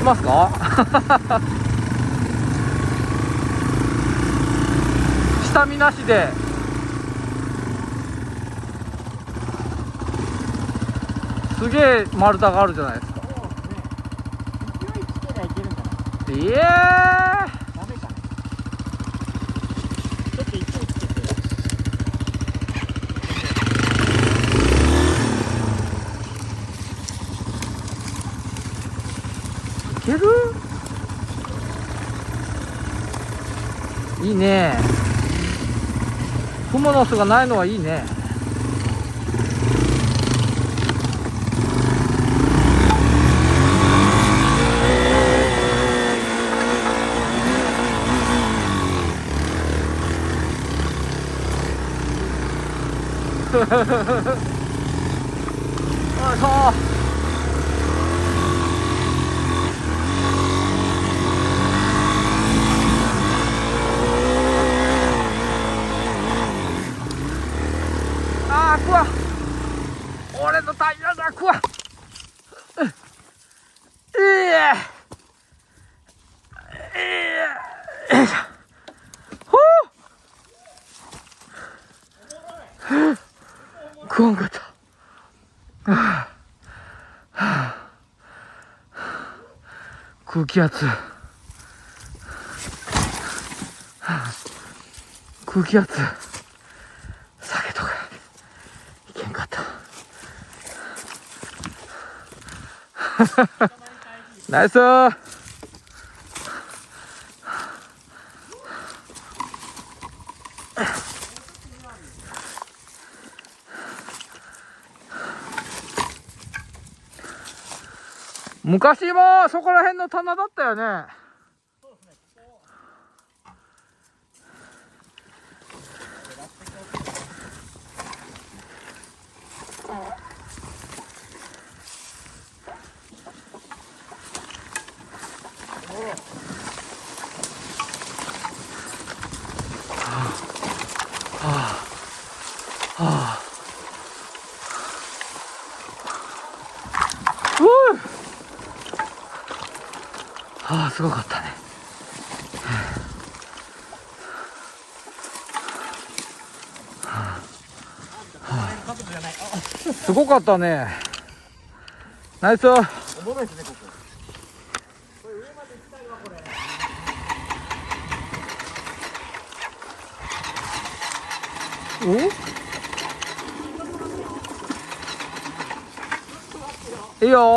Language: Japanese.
ますか下見なしで。すげえ丸太があるじゃないですか。勢いつけりゃいけるんじゃない？いえー、ダメかね。ちょっと勢いつけて。いける？いいね。クモの巣がないのはいいね。よいしょ。あー、くわ。俺のタイヤだ、くわ。よいしょ。ほう。食わんかった。空気圧。空気圧。下げとかいけんかった。ナイスー。昔もそこら辺の棚だったよね。ああ、すごかったね。すごかったね。ナイス。おもろいですね、ここ。これ上まで行きたいわ、これ。お？いいよ。